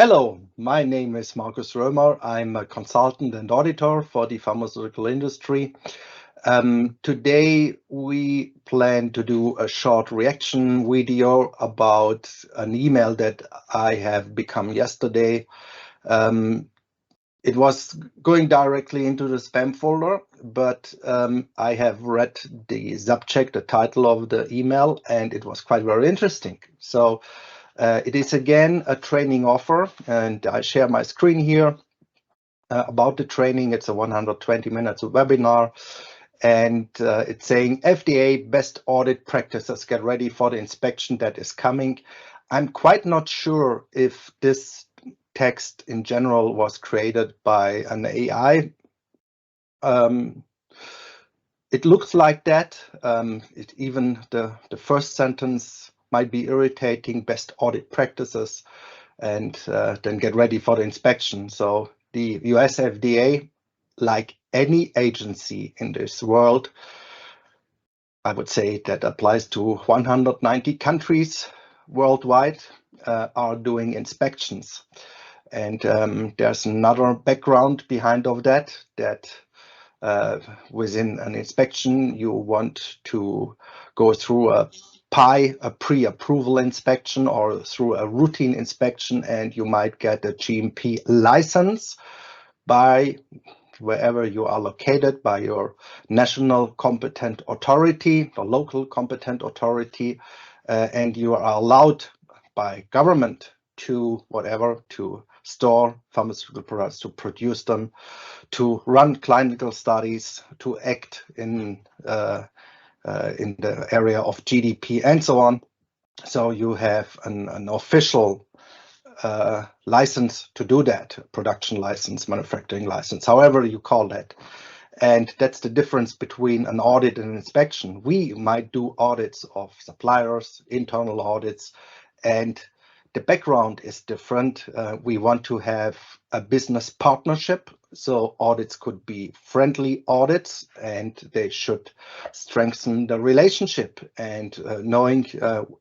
Hello, my name is Markus Römer. I'm a consultant and auditor for the pharmaceutical industry. Today we plan to do a short reaction video about an email that I have become yesterday. It was going directly into the spam folder, but I have read the subject, the title of the email, and it was quite very interesting. So it is again a training offer, and I share my screen here about the training. It's a 120 minutes webinar, and it's saying FDA best audit practices, get ready for the inspection that is coming. I'm quite not sure if this text in general was created by an AI. It looks like that. Even the first sentence might be irritating, best audit practices, and then get ready for the inspection. So the US FDA, like any agency in this world, I would say that applies to 190 countries worldwide, are doing inspections. And there's another background behind of that within an inspection, you want to go through a pre-approval inspection or through a routine inspection, and you might get a GMP license by wherever you are located, by your national competent authority, the local competent authority, and you are allowed by government to store pharmaceutical products, to produce them, to run clinical studies, to act in the area of GDP and so on. So you have an official license to do that, production license, manufacturing license, however you call that. And that's the difference between an audit and an inspection. We might do audits of suppliers, internal audits, and the background is different. We want to have a business partnership. So audits could be friendly audits, and they should strengthen the relationship. And knowing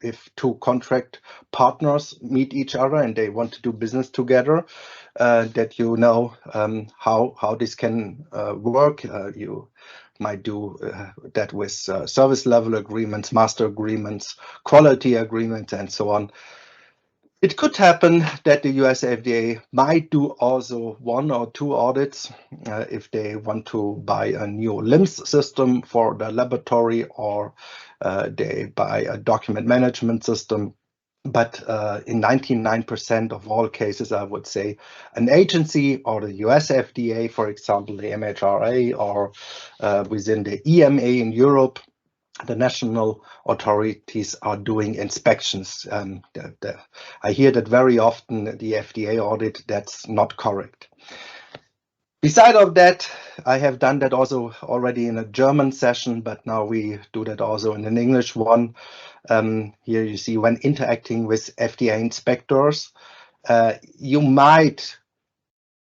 if two contract partners meet each other and they want to do business together, that you know how this can work. You might do that with service level agreements, master agreements, quality agreements, and so on. It could happen that the US FDA might do also one or two audits if they want to buy a new LIMS system for the laboratory, or they buy a document management system. But in 99% of all cases, I would say an agency or the US FDA, for example, the MHRA, or within the EMA in Europe, the national authorities are doing inspections. I hear that very often, the FDA audit, that's not correct. Beside of that, I have done that also already in a German session, but now we do that also in an English one. Here you see, when interacting with FDA inspectors, you might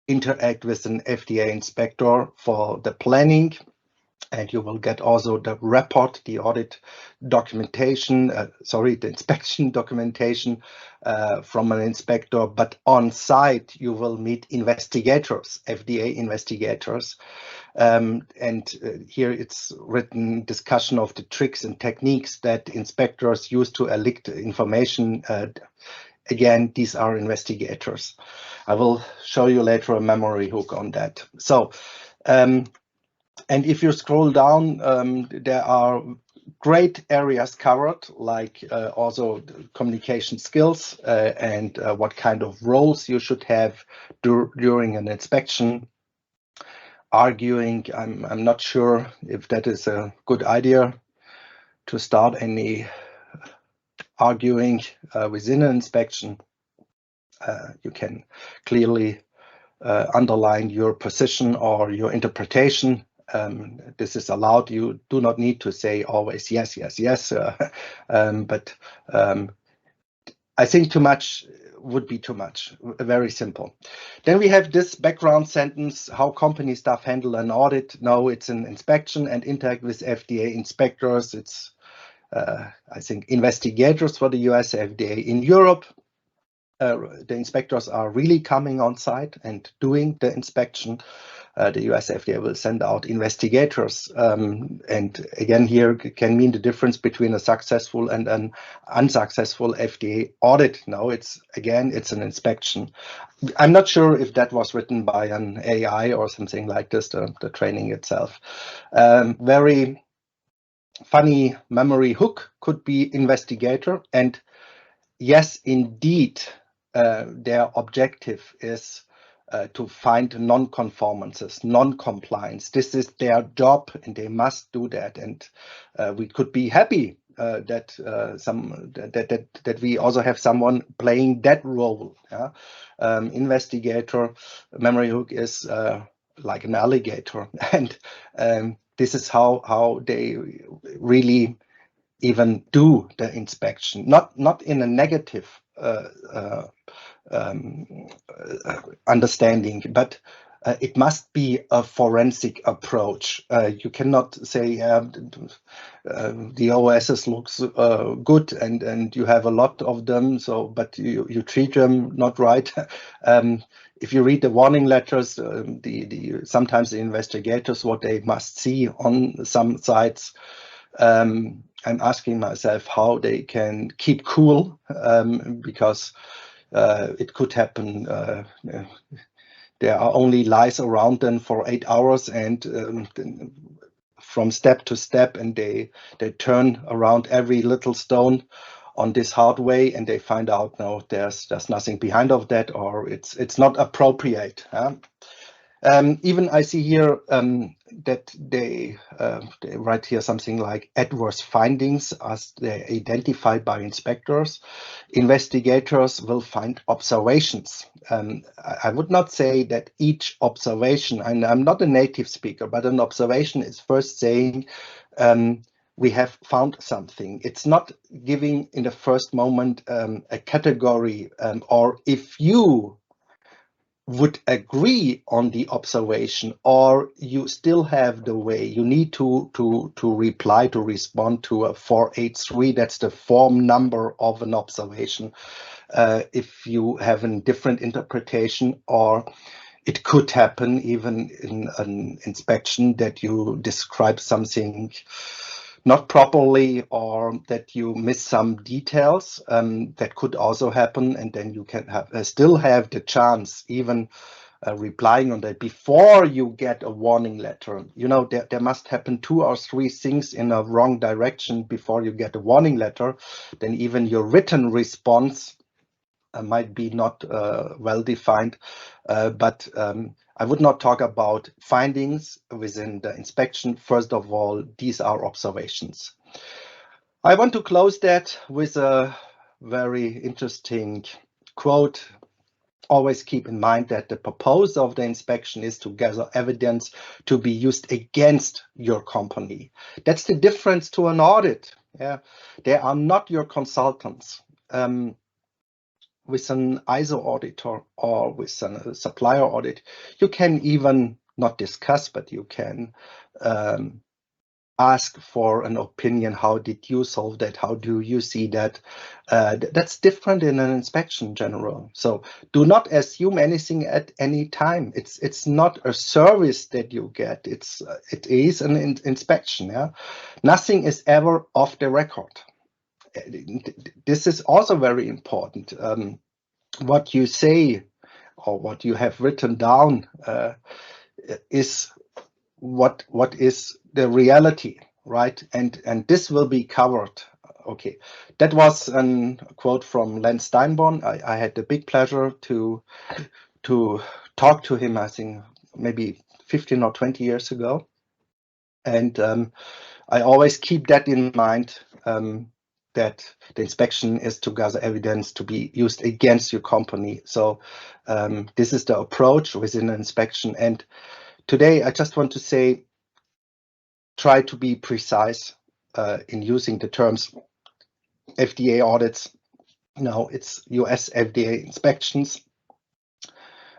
interact with an FDA inspector for the planning, and you will get also the report, the audit documentation, the inspection documentation from an inspector. But on site, you will meet investigators, FDA investigators. And here it's written discussion of the tricks and techniques that inspectors use to elect information. Again, these are investigators. I will show you later a memory hook on that. So, and if you scroll down, there are great areas covered, like also communication skills and what kind of roles you should have during an inspection. Arguing, I'm not sure if that is a good idea to start any arguing within an inspection. You can clearly underline your position or your interpretation. This is allowed. You do not need to say always yes, yes, yes. But I think too much would be too much. Very simple. Then we have this background sentence: how company staff handle an audit. No, it's an inspection and interact with FDA inspectors. It's I think investigators for the US FDA in Europe. the inspectors are really coming on site and doing the inspection. The US-FDA will send out investigators. And again, here can mean the difference between a successful and an unsuccessful FDA audit. Now it's an inspection. I'm not sure if that was written by an AI or something like this, the training itself. Very funny memory hook could be investigator. And yes, indeed, their objective is to find non-conformances, non-compliance. This is their job, and they must do that. And we could be happy that we also have someone playing that role. Yeah? Investigator memory hook is like an alligator, and this is how they really even do the inspection, not in a negative understanding, but it must be a forensic approach. You cannot say the OSs looks good and you have a lot of them, but you treat them not right. If you read the warning letters, sometimes the investigators, what they must see on some sites, I'm asking myself how they can keep cool, because it could happen. There are only lies around them for 8 hours, and from step to step, and they turn around every little stone on this hard way, and they find out, no, there's nothing behind of that, or it's not appropriate. Even I see here that they write here something like adverse findings as they identified by inspectors. Investigators will find observations. I would not say that each observation, and I'm not a native speaker, but an observation is first saying we have found something. It's not giving in the first moment a category, or if you would agree on the observation, or you still have the way you need to reply, to respond to a 483. That's the form number of an observation. If you have a different interpretation, or it could happen even in an inspection that you describe something not properly, or that you miss some details, that could also happen, and then you can still have the chance, even replying on that before you get a warning letter. You know, there must happen 2 or 3 things in a wrong direction before you get a warning letter. Then even your written response might be not well defined, but I would not talk about findings within the inspection. First of all, these are observations. I want to close that with a very interesting quote. Always keep in mind that the purpose of the inspection is to gather evidence to be used against your company. That's the difference to an audit. Yeah, they are not your consultants. With an ISO auditor or with a supplier audit, you can even not discuss, but you can ask for an opinion. How did you solve that? How do you see that? That's different in an inspection in general. So do not assume anything at any time. It's not a service that you get. It is an inspection. Yeah, nothing is ever off the record. This is also very important. What you say or what you have written down is what is the reality, right? And this will be covered. Okay, that was a quote from Len Steinborn. I had the big pleasure to talk to him, I think maybe 15 or 20 years ago, and I always keep that in mind. That the inspection is to gather evidence to be used against your company. So this is the approach within an inspection. And today I just want to say, try to be precise in using the terms FDA audits. Now it's US FDA inspections,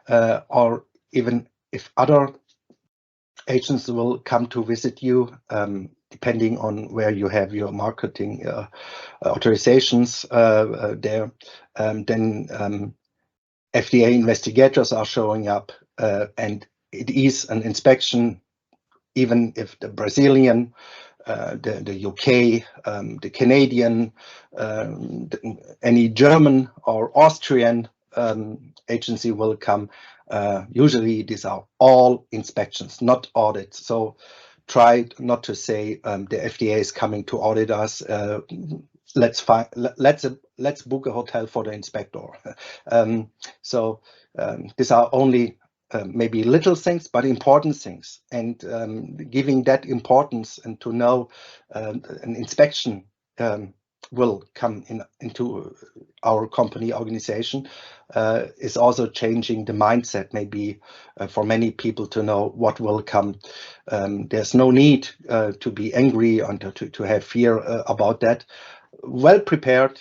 or even if other agents will come to visit you, depending on where you have your marketing authorizations there. Then FDA investigators are showing up, and it is an inspection, even if the Brazilian, the UK, the Canadian, any German or Austrian agency will come. Usually these are all inspections, not audits. So try not to say the FDA is coming to audit us. Let's book a hotel for the inspector. These are only maybe little things, but important things. And giving that importance, and to know an inspection will come into our company organization is also changing the mindset, maybe for many people, to know what will come. There's no need to be angry and to have fear about that. Well prepared.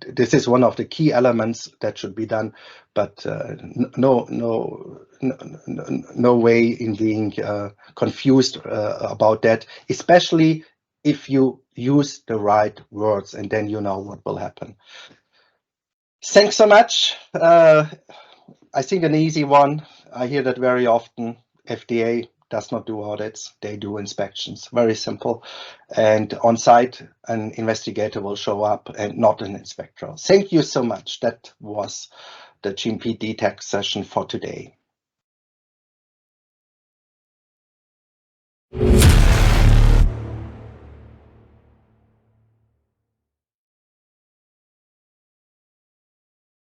This is one of the key elements that should be done, but no way in being confused about that, especially if you use the right words, and then you know what will happen. Thanks so much. I think an easy one. I hear that very often. FDA does not do audits, they do inspections. Very simple. And on site, an investigator will show up and not an inspector. Thank you so much. That was the GMP Detox session for today.